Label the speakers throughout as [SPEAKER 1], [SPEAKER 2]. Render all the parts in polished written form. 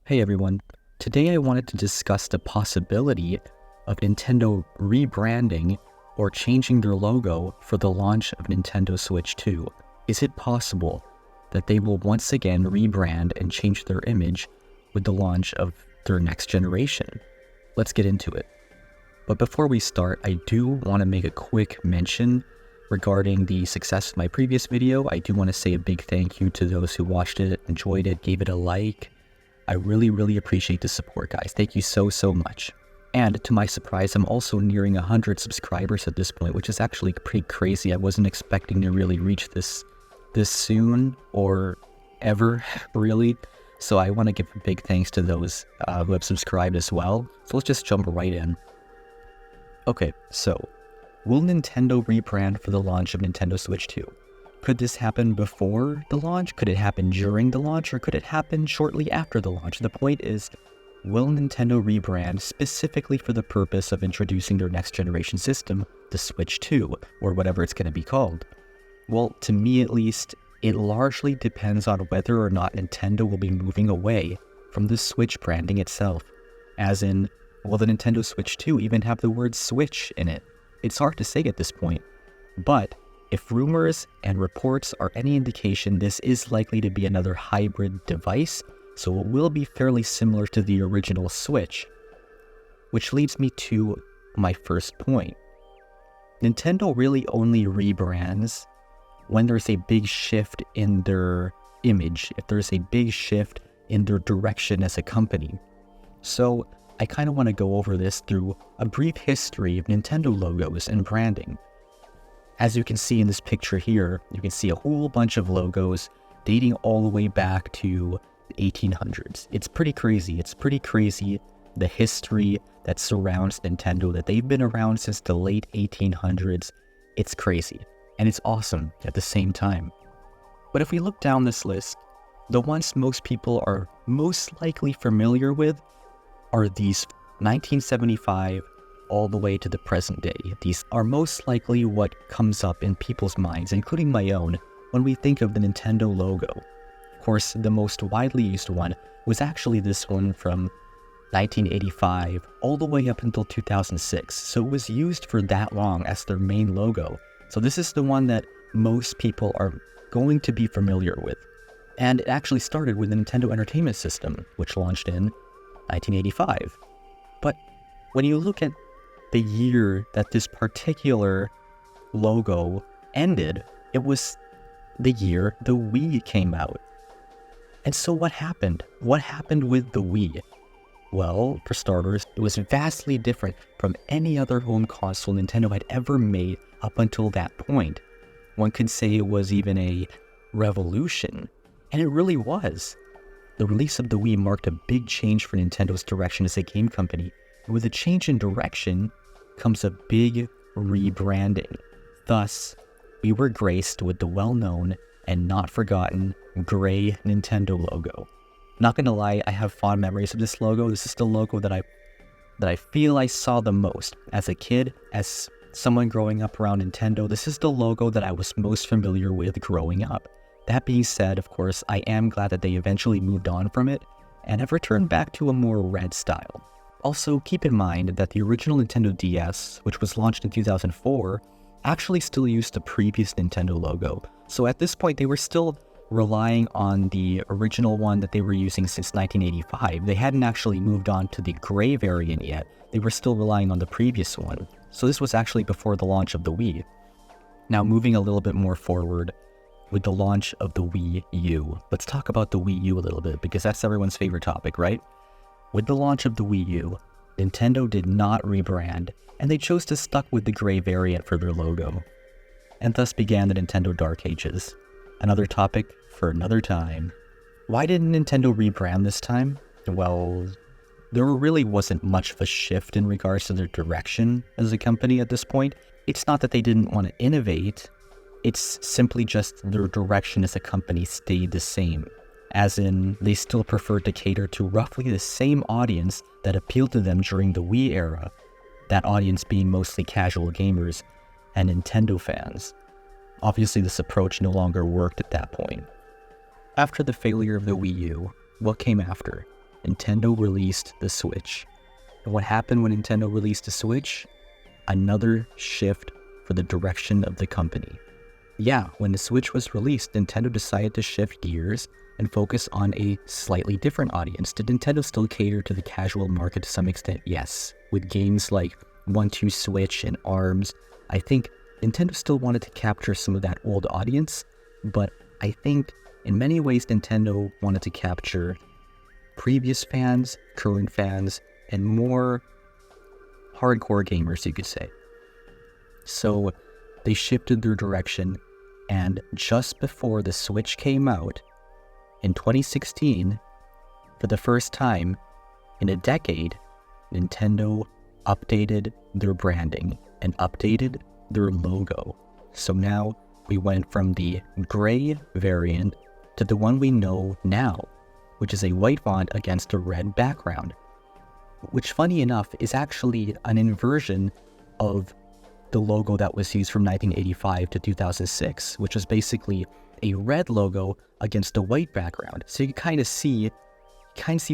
[SPEAKER 1] Hey everyone, today I wanted to discuss the possibility of Nintendo rebranding or changing their logo for the launch of Nintendo Switch 2. Is it possible that they will once again rebrand and change their image with the launch of their next generation? Let's get into it. But before we start, I do want to make a quick mention regarding the success of my previous video. I do want to say a big thank you to those who watched it, enjoyed it, gave it a like. I really appreciate the support, guys. Thank you so much. And to my surprise, I'm also nearing 100 subscribers at this point, which is actually pretty crazy. I wasn't expecting to really reach this soon or ever, really. So I want to give a big thanks to those who have subscribed as well. So let's just jump right in. Okay, so will Nintendo rebrand for the launch of Nintendo Switch 2? Could this happen before the launch? Could it happen during the launch? Or could it happen shortly after the launch? The point is, will Nintendo rebrand specifically for the purpose of introducing their next generation system, the Switch 2, or whatever it's going to be called? Well, to me at least, it largely depends on whether or not Nintendo will be moving away from the Switch branding itself. As in, will the Nintendo Switch 2 even have the word Switch in it? It's hard to say at this point, but if rumors and reports are any indication, this is likely to be another hybrid device, so it will be fairly similar to the original Switch. Which leads me to my first point. Nintendo really only rebrands when there's a big shift in their image, if there's a big shift in their direction as a company. So I kind of want to go over this through a brief history of Nintendo logos and branding. As you can see in this picture here, you can see a whole bunch of logos dating all the way back to the 1800s. It's pretty crazy. It's pretty crazy, the history that surrounds Nintendo, that they've been around since the late 1800s. It's crazy, and it's awesome at the same time. But if we look down this list, the ones most people are most likely familiar with are these 1975 all the way to the present day. These are most likely what comes up in people's minds, including my own, when we think of the Nintendo logo. Of course, the most widely used one was actually this one from 1985 all the way up until 2006, so it was used for that long as their main logo. So this is the one that most people are going to be familiar with. And it actually started with the Nintendo Entertainment System, which launched in 1985. But when you look at the year that this particular logo ended, it was the year the Wii came out. And so what happened? What happened with the Wii? Well, for starters, it was vastly different from any other home console Nintendo had ever made up until that point. One could say it was even a revolution, and it really was. The release of the Wii marked a big change for Nintendo's direction as a game company, and with a change in direction comes a big rebranding. Thus, we were graced with the well-known and not forgotten gray Nintendo logo. Not gonna lie, I have fond memories of this logo. This is the logo that I feel I saw the most as a kid, as someone growing up around Nintendo. This is the logo that I was most familiar with growing up. That being said, of course, I am glad that they eventually moved on from it and have returned back to a more red style. Also, keep in mind that the original Nintendo DS, which was launched in 2004, actually still used the previous Nintendo logo. So at this point, they were still relying on the original one that they were using since 1985. They hadn't actually moved on to the gray variant yet. They were still relying on the previous one. So this was actually before the launch of the Wii. Now, moving a little bit more forward, with the launch of the Wii U. Let's talk about the Wii U a little bit, because that's everyone's favorite topic, right? With the launch of the Wii U, Nintendo did not rebrand, and they chose to stick with the gray variant for their logo. And thus began the Nintendo Dark Ages. Another topic for another time. Why didn't Nintendo rebrand this time? Well, there really wasn't much of a shift in regards to their direction as a company at this point. It's not that they didn't want to innovate, it's simply just their direction as a company stayed the same. As in, they still preferred to cater to roughly the same audience that appealed to them during the Wii era, that audience being mostly casual gamers and Nintendo fans. Obviously, this approach no longer worked at that point. After the failure of the Wii U, what came after? Nintendo released the Switch. And what happened when Nintendo released the Switch? Another shift for the direction of the company. Yeah, when the Switch was released, Nintendo decided to shift gears and focus on a slightly different audience. Did Nintendo still cater to the casual market to some extent? Yes. With games like 1-2 Switch and ARMS, I think Nintendo still wanted to capture some of that old audience, but I think in many ways Nintendo wanted to capture previous fans, current fans, and more hardcore gamers, you could say. So they shifted their direction, and just before the Switch came out, in 2016, for the first time in a decade, Nintendo updated their branding and updated their logo. So now we went from the gray variant to the one we know now, which is a white font against a red background, which, funny enough, is actually an inversion of the logo that was used from 1985 to 2006, which was basically a red logo against a white background. So you kind of see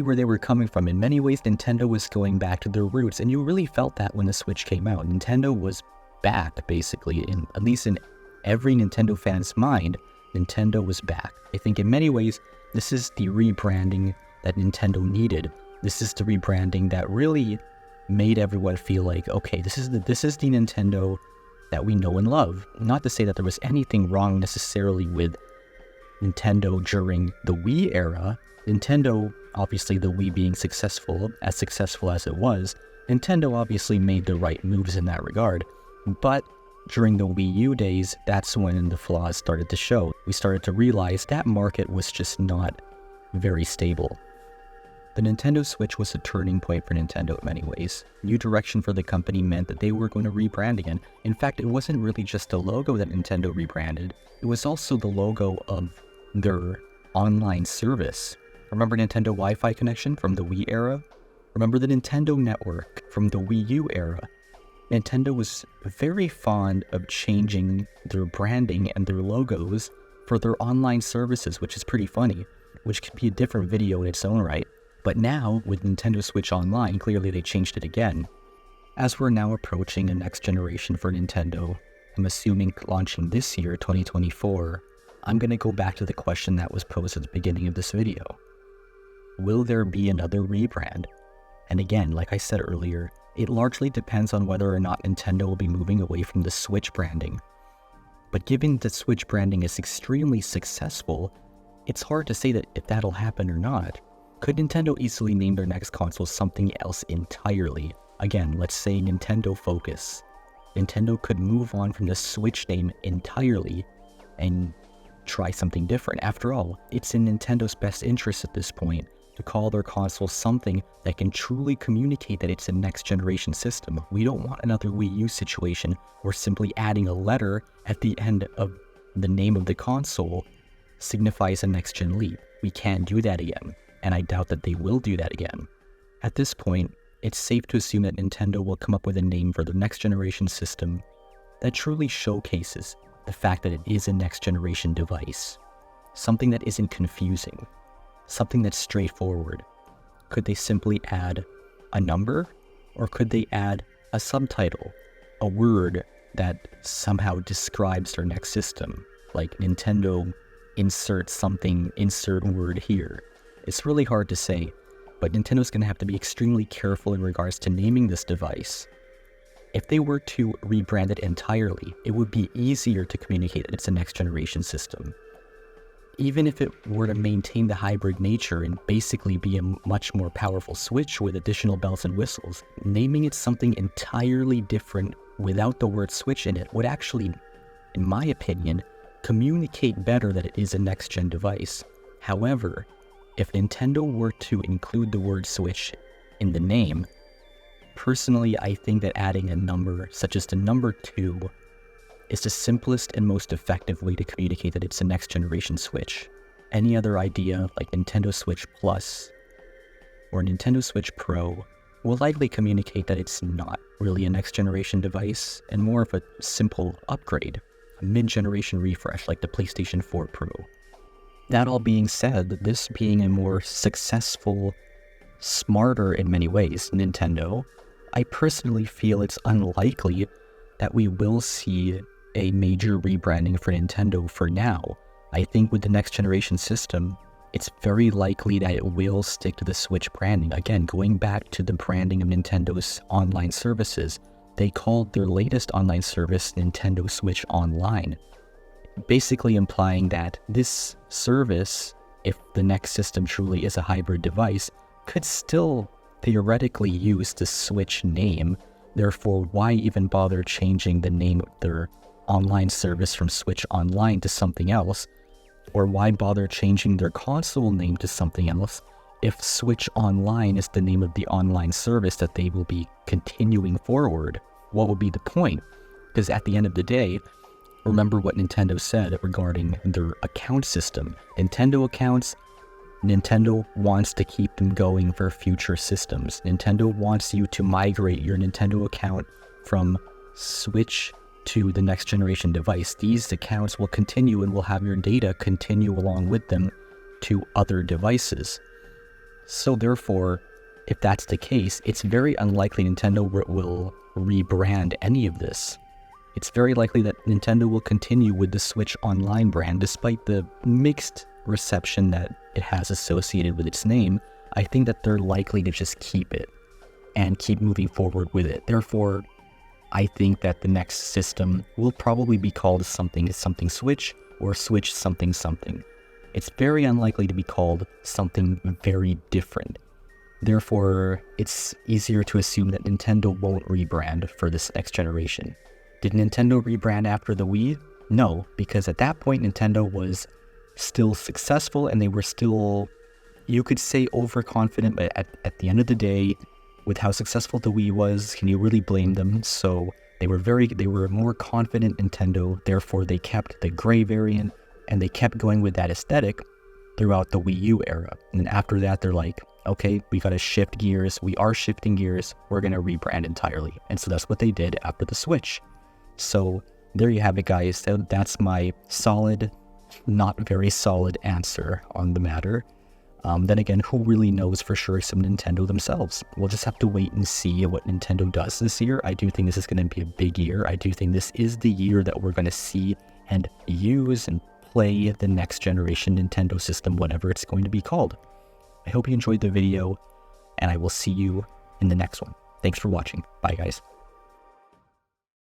[SPEAKER 1] where they were coming from. In many ways, Nintendo was going back to their roots, and you really felt that when the Switch came out. Nintendo was back, basically, at least in every Nintendo fan's mind. Nintendo was back. I think in many ways, this is the rebranding that Nintendo needed. This is the rebranding that really made everyone feel like, okay, this is the Nintendo that we know and love. Not to say that there was anything wrong necessarily with Nintendo during the Wii era. Nintendo, obviously the Wii being successful as it was, Nintendo obviously made the right moves in that regard. But during the Wii U days, that's when the flaws started to show. We started to realize that market was just not very stable. The Nintendo Switch was a turning point for Nintendo in many ways. New direction for the company meant that they were going to rebrand again. In fact, it wasn't really just the logo that Nintendo rebranded, it was also the logo of their online service. Remember Nintendo Wi-Fi connection from the Wii era? Remember the Nintendo Network from the Wii U era? Nintendo was very fond of changing their branding and their logos for their online services, which is pretty funny, which could be a different video in its own right. But now, with Nintendo Switch Online, clearly they changed it again. As we're now approaching a next generation for Nintendo, I'm assuming launching this year, 2024, I'm going to go back to the question that was posed at the beginning of this video. Will there be another rebrand? And again, like I said earlier, it largely depends on whether or not Nintendo will be moving away from the Switch branding. But given that Switch branding is extremely successful, it's hard to say that if that'll happen or not. Could Nintendo easily name their next console something else entirely? Again, let's say Nintendo Focus. Nintendo could move on from the Switch name entirely and try something different. After all, it's in Nintendo's best interest at this point to call their console something that can truly communicate that it's a next-generation system. We don't want another Wii U situation where simply adding a letter at the end of the name of the console signifies a next-gen leap. We can't do that again, and I doubt that they will do that again. At this point, it's safe to assume that Nintendo will come up with a name for their next-generation system that truly showcases the fact that it is a next-generation device. Something that isn't confusing. Something that's straightforward. Could they simply add a number? Or could they add a subtitle? A word that somehow describes their next system? Like Nintendo insert something, insert word here. It's really hard to say, but Nintendo's going to have to be extremely careful in regards to naming this device. If they were to rebrand it entirely, it would be easier to communicate that it's a next-generation system. Even if it were to maintain the hybrid nature and basically be a much more powerful Switch with additional bells and whistles, naming it something entirely different without the word Switch in it would actually, in my opinion, communicate better that it is a next-gen device. However, if Nintendo were to include the word Switch in the name, personally I think that adding a number such as the number 2 is the simplest and most effective way to communicate that it's a next-generation Switch. Any other idea, like Nintendo Switch Plus or Nintendo Switch Pro, will likely communicate that it's not really a next-generation device and more of a simple upgrade, a mid-generation refresh like the PlayStation 4 Pro. That all being said, this being a more successful smarter in many ways, Nintendo. I personally feel it's unlikely that we will see a major rebranding for Nintendo for now. I think with the next generation system, it's very likely that it will stick to the Switch branding. Again, going back to the branding of Nintendo's online services, they called their latest online service Nintendo Switch Online, basically implying that this service, if the next system truly is a hybrid device, could still theoretically use the Switch name. Therefore, why even bother changing the name of their online service from Switch Online to something else? Or why bother changing their console name to something else if Switch Online is the name of the online service that they will be continuing forward? What would be the point? Because at the end of the day, remember what Nintendo said regarding their account system. Nintendo accounts, Nintendo wants to keep them going for future systems. Nintendo wants you to migrate your Nintendo account from Switch to the next generation device. These accounts will continue and will have your data continue along with them to other devices. So therefore, if that's the case, it's very unlikely Nintendo will rebrand any of this. It's very likely that Nintendo will continue with the Switch Online brand despite the mixed reception that it has associated with its name. I think that they're likely to just keep it and keep moving forward with it. Therefore, I think that the next system will probably be called something Switch or Switch something something. It's very unlikely to be called something very different. Therefore, it's easier to assume that Nintendo won't rebrand for this next generation. Did Nintendo rebrand after the Wii? No, because at that point Nintendo was still successful and they were still, you could say, overconfident, but at the end of the day, with how successful the Wii was, can you really blame them? So they were more confident Nintendo, therefore they kept the gray variant and they kept going with that aesthetic throughout the Wii U era. And then after that, they're like, okay, we gotta shift gears. We are shifting gears. We're gonna rebrand entirely. And so that's what they did after the Switch. So there you have it, guys. That's my solid, not very solid answer on the matter. Then again, who really knows for sure except Nintendo themselves? We'll just have to wait and see what Nintendo does this year. I do think this is going to be a big year. I do think this is the year that we're going to see and use and play the next generation Nintendo system, whatever it's going to be called. I hope you enjoyed the video, and I will see you in the next one. Thanks for watching. Bye, guys.